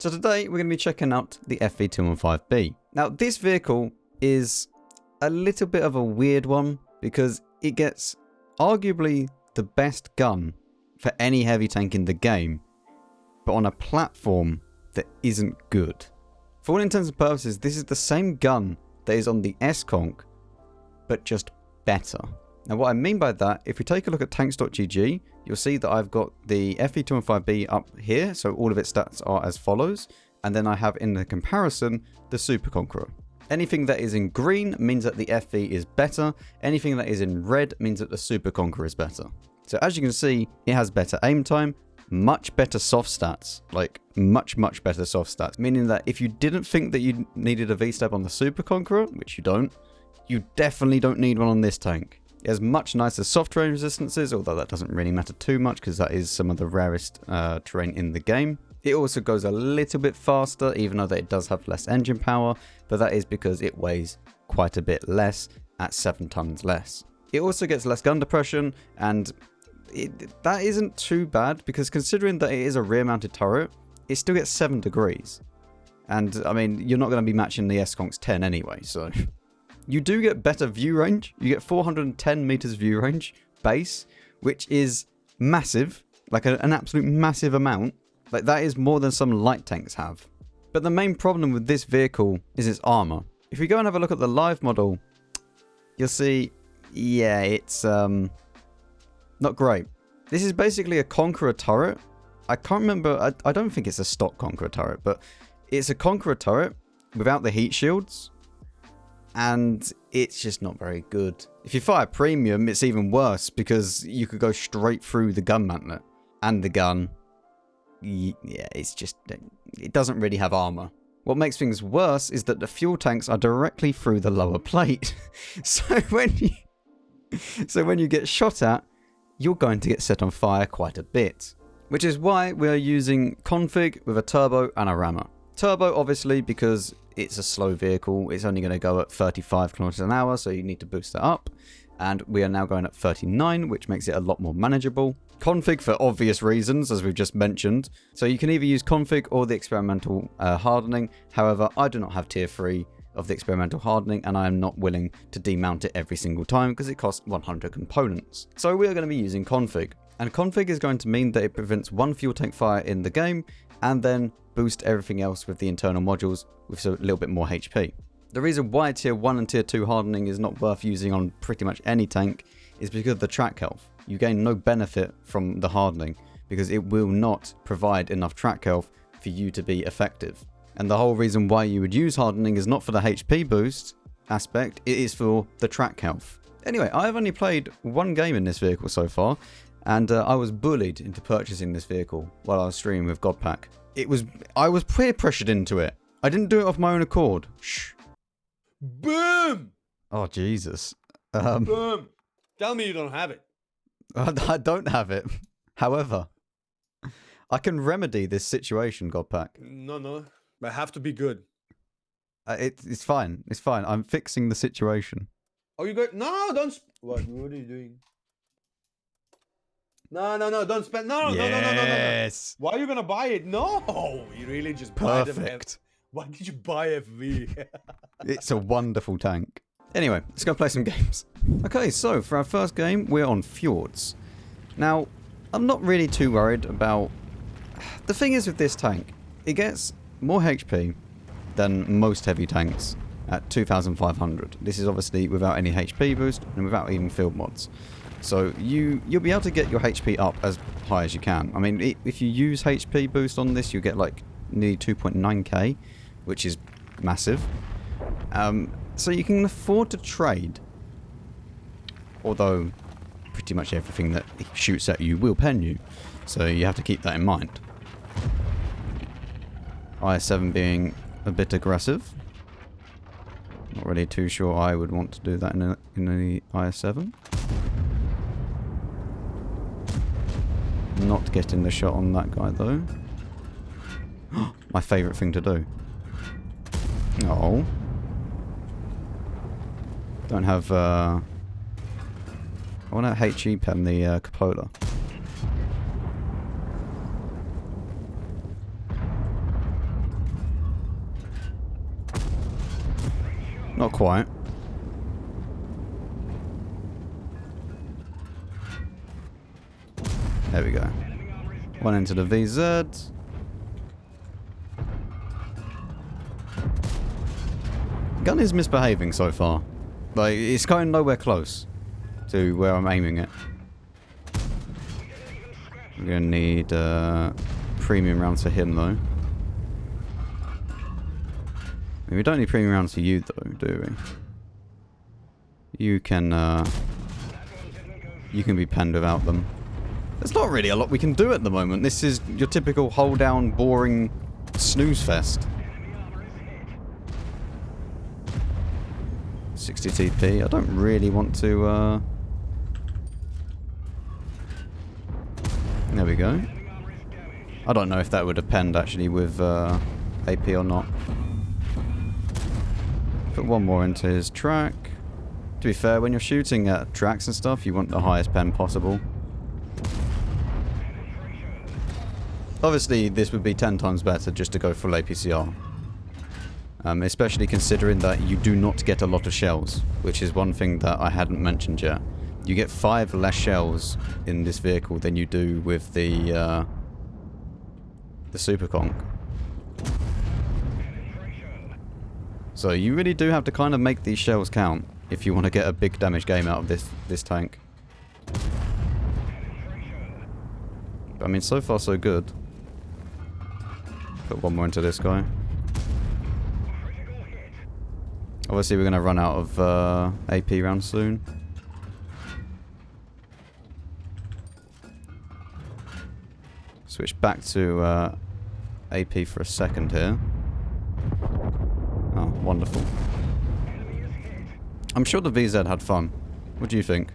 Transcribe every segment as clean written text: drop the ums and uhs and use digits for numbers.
So today we're going to be checking out the FV215b. Now this vehicle is a little bit of a weird one because it gets arguably the best gun for any heavy tank in the game, but on a platform that isn't good. For all intents and purposes, this is the same gun that is on the S-Conq, but just better. Now what I mean by that, if we take a look at tanks.gg, you'll see that I've got the FV215b up here, so all of its stats are as follows, and then I have in the comparison the Super Conqueror. Anything that is in green means that the FV is better, anything that is in red means that the Super Conqueror is better. So as you can see, it has better aim time, much better soft stats, like much better soft stats, meaning that if you didn't think that you needed a V-step on the Super Conqueror, which you don't, you definitely don't need one on this tank. It has much nicer soft terrain resistances, although that doesn't really matter too much because that is some of the rarest terrain in the game. It also goes a little bit faster, even though that it does have less engine power, but that is because it weighs quite a bit less at 7 tons less. It also gets less gun depression, and that isn't too bad because considering that it is a rear-mounted turret, it still gets 7 degrees. And I mean, you're not going to be matching the S-Conq's 10 anyway, so... You do get better view range. You get 410 meters view range base, which is massive, like an absolute massive amount. Like that is more than some light tanks have. But the main problem with this vehicle is its armor. If we go and have a look at the live model, you'll see, yeah, it's not great. This is basically a Conqueror turret. I can't remember, I don't think it's a stock Conqueror turret, but it's a Conqueror turret without the heat shields. And it's just not very good. If you fire premium, it's even worse because you could go straight through the gun mantlet. And the gun, yeah, it's just, it doesn't really have armor. What makes things worse is that the fuel tanks are directly through the lower plate. So when you get shot at, you're going to get set on fire quite a bit. Which is why we are using config with a turbo and a rammer. Turbo, obviously, because it's a slow vehicle. It's only going to go at 35 kilometers an hour, so you need to boost it up. And we are now going at 39, which makes it a lot more manageable. Config for obvious reasons, as we've just mentioned. So you can either use config or the experimental hardening. However, I do not have tier 3 of the experimental hardening, and I am not willing to demount it every single time because it costs 100 components. So we are going to be using config. And config is going to mean that it prevents one fuel tank fire in the game, and then boost everything else with the internal modules with a little bit more HP. The reason why tier 1 and tier 2 hardening is not worth using on pretty much any tank is because of the track health. You gain no benefit from the hardening because it will not provide enough track health for you to be effective. And the whole reason why you would use hardening is not for the HP boost aspect, it is for the track health. Anyway, I've only played one game in this vehicle so far, and I was bullied into purchasing this vehicle while I was streaming with Godpack. I was peer pressured into it. I didn't do it off my own accord. Shh. Boom! Oh, Jesus. Boom! Tell me you don't have it. I don't have it. However, I can remedy this situation, Godpack. No. I have to be good. It's fine. It's fine. I'm fixing the situation. Oh, you good? No, don't... What are you doing? No, don't spend... No. Why are you gonna buy it? No! You really just buy them. Perfect. Why did you buy FV? It's a wonderful tank. Anyway, let's go play some games. Okay, so for our first game, we're on Fjords. Now, I'm not really too worried about... The thing is with this tank, it gets more HP than most heavy tanks at 2,500. This is obviously without any HP boost and without even field mods. So you'll be able to get your HP up as high as you can. I mean, if you use HP boost on this, you get like nearly 2.9k, which is massive. So you can afford to trade. Although, pretty much everything that he shoots at you will pen you. So you have to keep that in mind. IS-7 being a bit aggressive. Not really too sure I would want to do that in the IS-7. Not getting the shot on that guy though. My favourite thing to do. No. Don't have I want to HE pen the cupola. Not quite. There we go. One into the VZ. Gun is misbehaving so far. Like, it's going nowhere close to where I'm aiming it. We're gonna need premium rounds for him though. I mean, we don't need premium rounds for you though, do we? You can be penned without them. There's not really a lot we can do at the moment. This is your typical hold down, boring snooze fest. 60 TP. I don't really want to. There we go. I don't know if that would depend actually with AP or not. Put one more into his track. To be fair, when you're shooting at tracks and stuff, you want the highest pen possible. Obviously, this would be 10 times better just to go full APCR. Especially considering that you do not get a lot of shells, which is one thing that I hadn't mentioned yet. You get 5 less shells in this vehicle than you do with the Super Conk. So you really do have to kind of make these shells count if you want to get a big damage game out of this tank. But, I mean, so far so good. Put one more into this guy. Obviously we're going to run out of AP rounds soon. Switch back to AP for a second here. Oh, wonderful. I'm sure the VZ had fun. What do you think?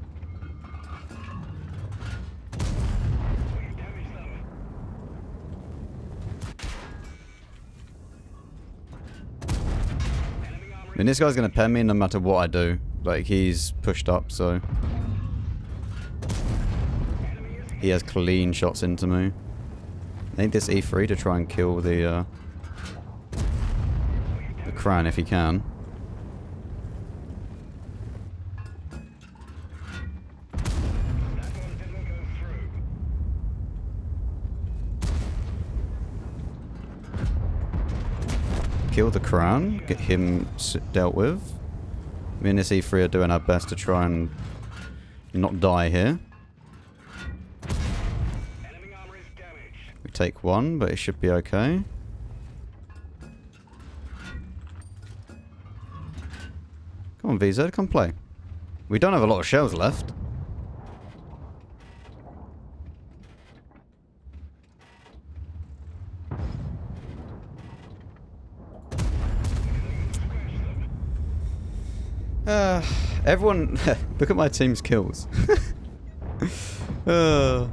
I mean, this guy's going to pen me no matter what I do. Like, he's pushed up, so... He has clean shots into me. I need this E3 to try and kill the Cran if he can. Kill the Cran, get him dealt with. Me and this E3 are doing our best to try and not die here. We take one, but it should be okay. Come on, VZ, come play. We don't have a lot of shells left. Everyone, look at my team's kills. Man,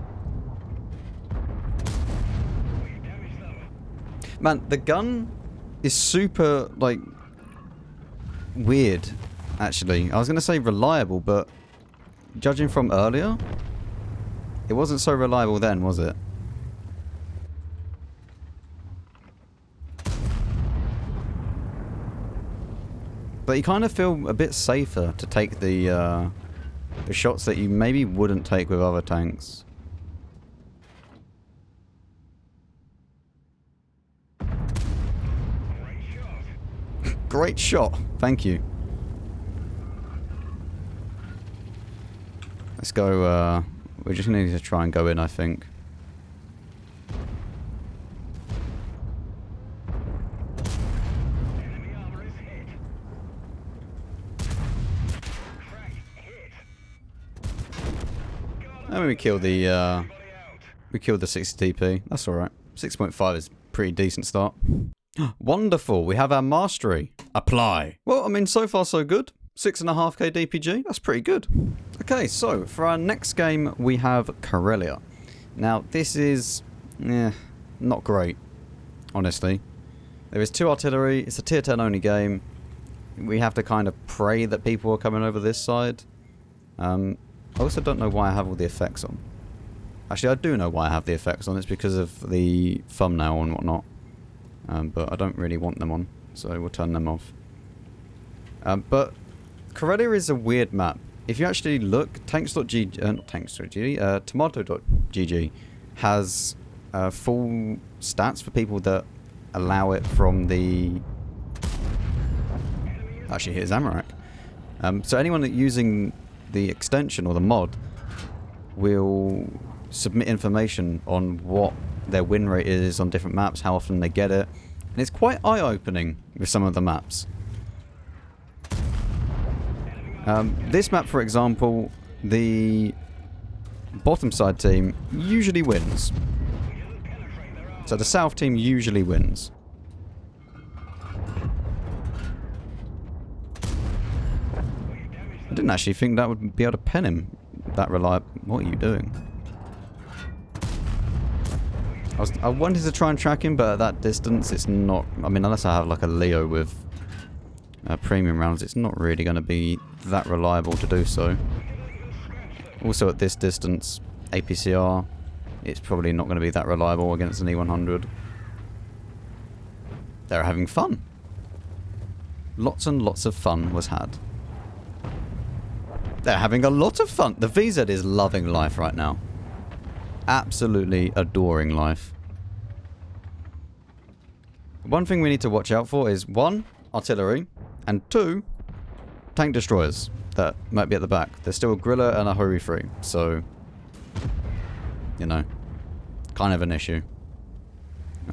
the gun is super, like, weird, actually. I was going to say reliable, but judging from earlier, it wasn't so reliable then, was it? But you kind of feel a bit safer to take the shots that you maybe wouldn't take with other tanks. Great shot. Thank you. Let's go, we're just going to need to try and go in, I think. And we killed the 60 TP. That's alright. 6.5 is a pretty decent start. Wonderful. We have our mastery. Apply. Well, I mean, so far so good. 6.5k DPG. That's pretty good. Okay, so for our next game, we have Karelia. Now, this is not great, honestly. There is 2 artillery. It's a tier 10 only game. We have to kind of pray that people are coming over this side. I also don't know why I have all the effects on. Actually, I do know why I have the effects on. It's because of the thumbnail and whatnot. But I don't really want them on, so we'll turn them off. But Karelia is a weird map. If you actually look, tanks.gg, not tanks.gg, tomato.gg has full stats for people that allow it from the... Actually, here's Amarak. So anyone that using the extension or the mod will submit information on what their win rate is on different maps, how often they get it. And it's quite eye-opening with some of the maps. This map, for example, the bottom side team usually wins. So the south team usually wins. I didn't actually think that would be able to pen him that reliable. What are you doing? I wanted to try and track him, but at that distance it's not... I mean, unless I have like a Leo with premium rounds, it's not really going to be that reliable to do so. Also at this distance, APCR, it's probably not going to be that reliable against an E100. They're having fun. Lots and lots of fun was had. They're having a lot of fun. The VZ is loving life right now. Absolutely adoring life. One thing we need to watch out for is 1, artillery, and 2, tank destroyers that might be at the back. There's still a Grilla and a Hori free, so, you know, kind of an issue.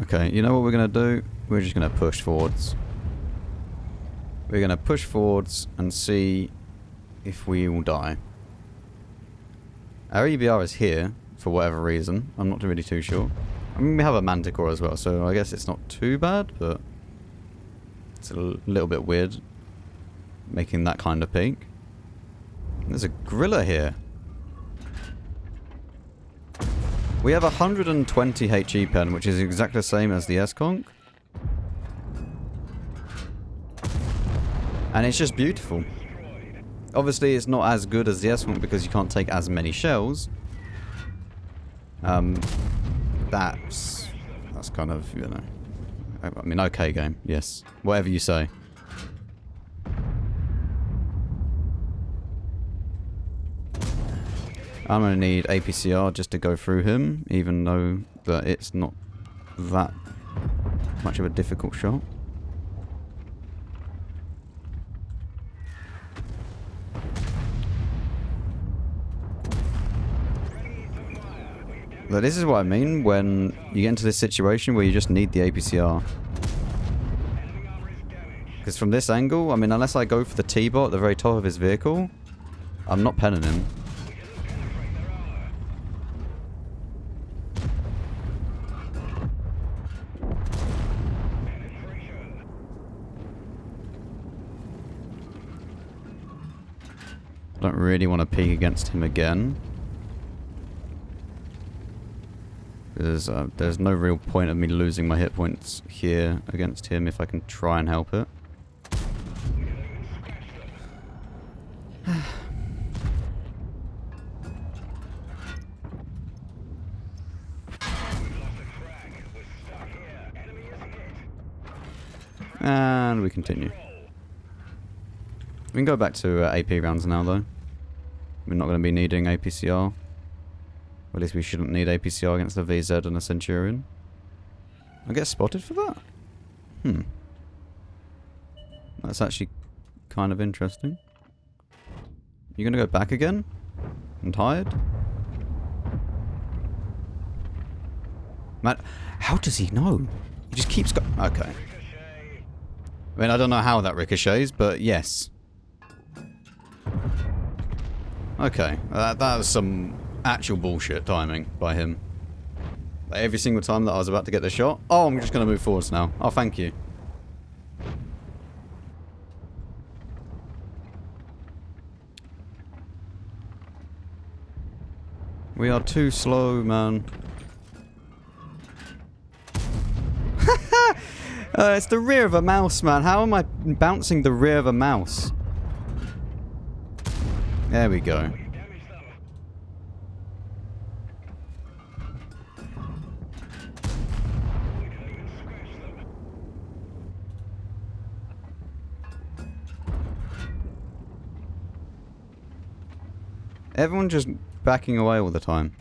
Okay, you know what we're going to do? We're just going to push forwards. We're going to push forwards and see if we will die. Our EBR is here for whatever reason. I'm not really too sure. I mean, we have a Manticore as well, so I guess it's not too bad, but it's a little bit weird making that kind of peak. There's a Grilla here. We have 120 HE pen, which is exactly the same as the S-Conk. And it's just beautiful. Obviously, it's not as good as the S-Conk because you can't take as many shells. That's kind of, you know... I mean, okay game, yes. Whatever you say. I'm going to need APCR just to go through him, even though that it's not that much of a difficult shot. But this is what I mean when you get into this situation where you just need the APCR. Because from this angle, I mean, unless I go for the T-bot at the very top of his vehicle, I'm not penning him. I don't really want to peek against him again. There's no real point of me losing my hit points here against him if I can try and help it. And we continue. We can go back to AP rounds now though. We're not going to be needing APCR. Or at least we shouldn't need APCR against a VZ and a Centurion. I get spotted for that? Hmm. That's actually kind of interesting. You gonna go back again? And hide? Man, how does he know? He just keeps going. Okay. I mean, I don't know how that ricochets, but yes. Okay, that was some actual bullshit timing by him. Like every single time that I was about to get the shot, oh, I'm just going to move forwards now. Oh, thank you. We are too slow, man. It's the rear of a mouse, man. How am I bouncing the rear of a mouse? There we go. Everyone just backing away all the time.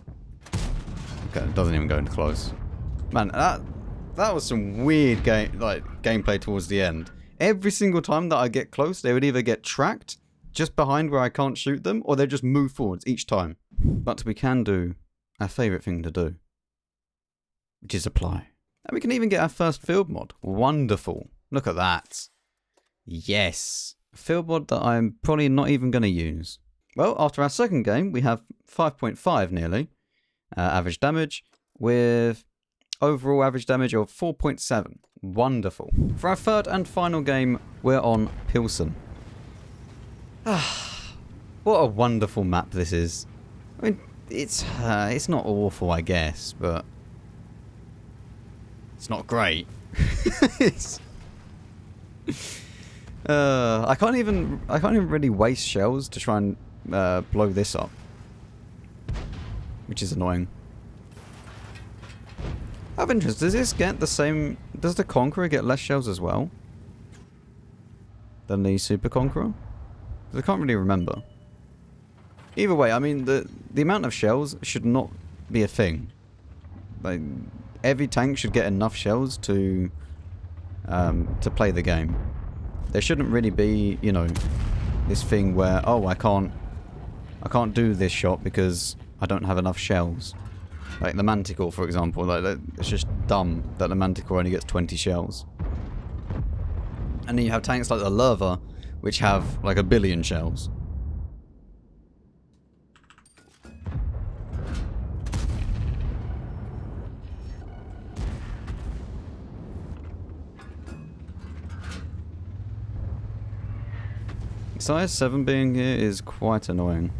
Okay, it doesn't even go into close. Man, that was some weird gameplay towards the end. Every single time that I get close, they would either get tracked just behind where I can't shoot them, or they just move forwards each time. But we can do our favourite thing to do, which is apply. And we can even get our first field mod. Wonderful. Look at that. Yes. A field mod that I'm probably not even going to use. Well, after our second game, we have 5.5 nearly average damage with overall average damage of 4.7. Wonderful. For our third and final game, we're on Pilsen. What a wonderful map this is. I mean, it's not awful, I guess, but it's not great. I can't even really waste shells to try and blow this up, which is annoying. I have interest. Does this get the same? Does the Conqueror get less shells as well than the Super Conqueror? I can't really remember. Either way, I mean the amount of shells should not be a thing. Like every tank should get enough shells to play the game. There shouldn't really be, you know, this thing where, oh, I can't do this shot because I don't have enough shells. Like the Manticore, for example, like it's just dumb that the Manticore only gets 20 shells. And then you have tanks like the Lerva, which have like 1 billion shells. Size 7 being here is quite annoying.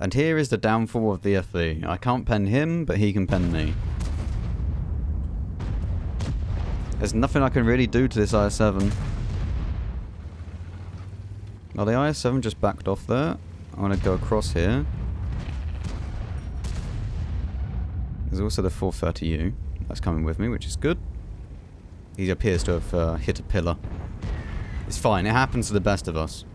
And here is the downfall of the FV. I can't pen him, but he can pen me. There's nothing I can really do to this IS-7. Well, the IS-7 just backed off there. I'm going to go across here. There's also the 430U that's coming with me, which is good. He appears to have hit a pillar. It's fine, it happens to the best of us.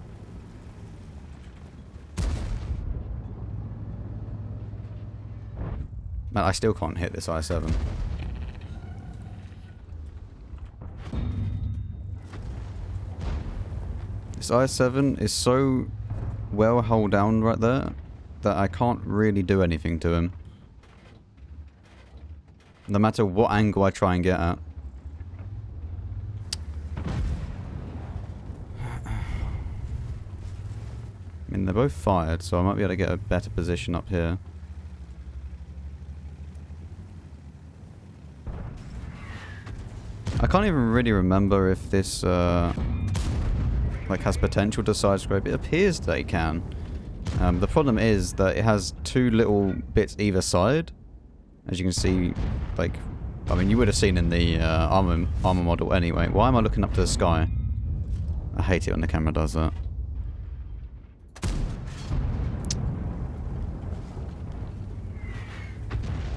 Man, I still can't hit this I-7. This I-7 is so well held down right there that I can't really do anything to him. No matter what angle I try and get at. I mean, they're both fired, so I might be able to get a better position up here. I can't even really remember if this like has potential to side scrape. It appears that it can. The problem is that it has 2 little bits either side. As you can see, like, I mean, you would have seen in the armor model anyway. Why am I looking up to the sky? I hate it when the camera does that.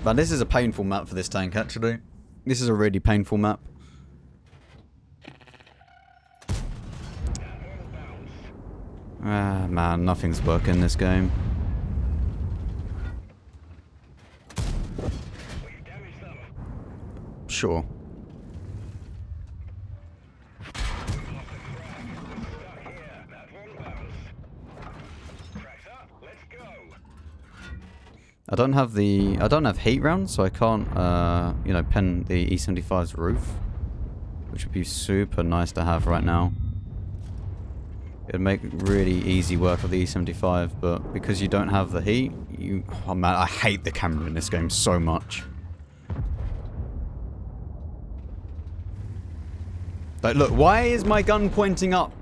But this is a painful map for this tank, actually. This is a really painful map. Ah, man, nothing's working in this game. Sure. I don't have heat rounds, so I can't you know, pen the E75's roof, which would be super nice to have right now. It'd make really easy work of the E75, but because you don't have the heat, oh man, I hate the camera in this game so much. Like, look, why is my gun pointing up?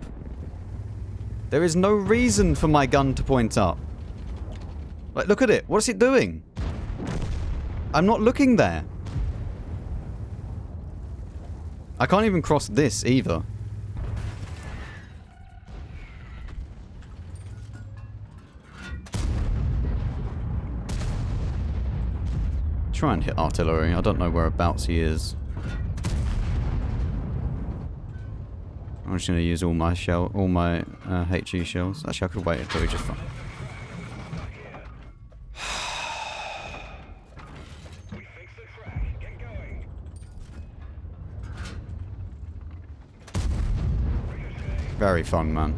There is no reason for my gun to point up. Like, look at it. What's it doing? I'm not looking there. I can't even cross this either. Try and hit artillery. I don't know whereabouts he is. I'm just going to use all my HE shells. Actually, I could wait until we just find. Very fun, man.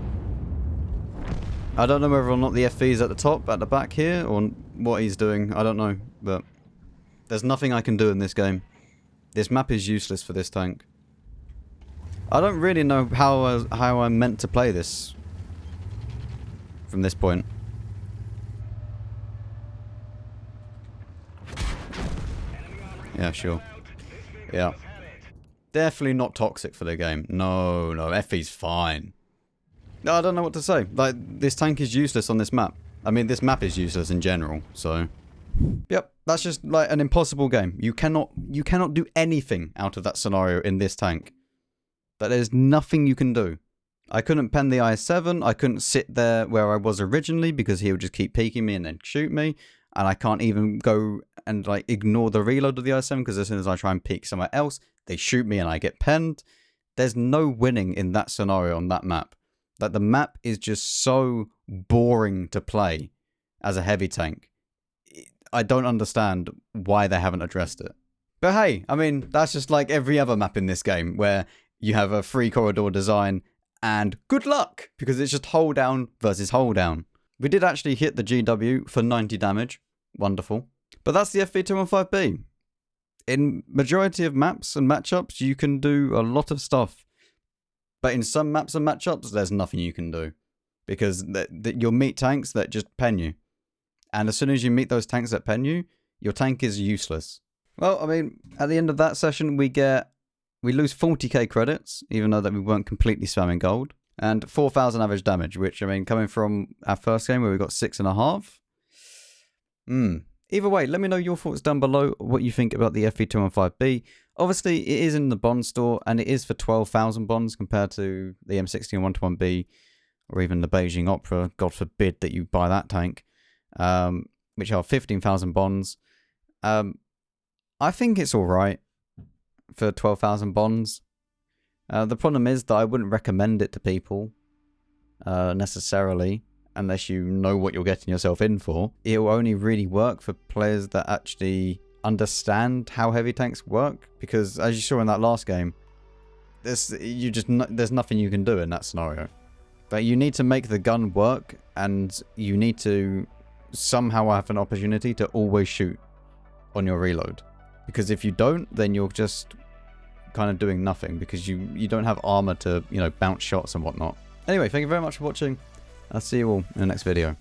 I don't know whether or not the FV is at the top, at the back here, or what he's doing. I don't know, but there's nothing I can do in this game. This map is useless for this tank. I don't really know how I'm meant to play this from this point. Yeah, sure. Yeah. Definitely not toxic for the game. No, FV's fine. I don't know what to say. Like, this tank is useless on this map. I mean, this map is useless in general, so... Yep, that's just, like, an impossible game. You cannot do anything out of that scenario in this tank. But there's nothing you can do. I couldn't pen the IS-7, I couldn't sit there where I was originally because he would just keep peeking me and then shoot me. And I can't even go and, like, ignore the reload of the IS-7 because as soon as I try and peek somewhere else, they shoot me and I get penned. There's no winning in that scenario on that map. Like, the map is just so boring to play as a heavy tank. I don't understand why they haven't addressed it. But hey, I mean, that's just like every other map in this game where you have a free corridor design and good luck because it's just hold down versus hold down. We did actually hit the GW for 90 damage. Wonderful. But that's the FV215b. In majority of maps and matchups, you can do a lot of stuff. But in some maps and matchups, there's nothing you can do. Because you'll meet tanks that just pen you. And as soon as you meet those tanks that pen you, your tank is useless. Well, I mean, at the end of that session, we lose 40k credits, even though that we weren't completely spamming gold. And 4,000 average damage, which, I mean, coming from our first game where we got 6.5. Either way, let me know your thoughts down below, what you think about the FV215b. Obviously, it is in the bond store, and it is for 12,000 bonds compared to the M16-121B, or even the Beijing Opera. God forbid that you buy that tank, which are 15,000 bonds. I think it's alright for 12,000 bonds. The problem is that I wouldn't recommend it to people, necessarily, unless you know what you're getting yourself in for. It will only really work for players that actually understand how heavy tanks work, because as you saw in that last game, there's nothing you can do in that scenario. But you need to make the gun work, and you need to somehow have an opportunity to always shoot on your reload. Because if you don't, then you're just kind of doing nothing, because you don't have armor to, you know, bounce shots and whatnot. Anyway, thank you very much for watching. I'll see you all in the next video.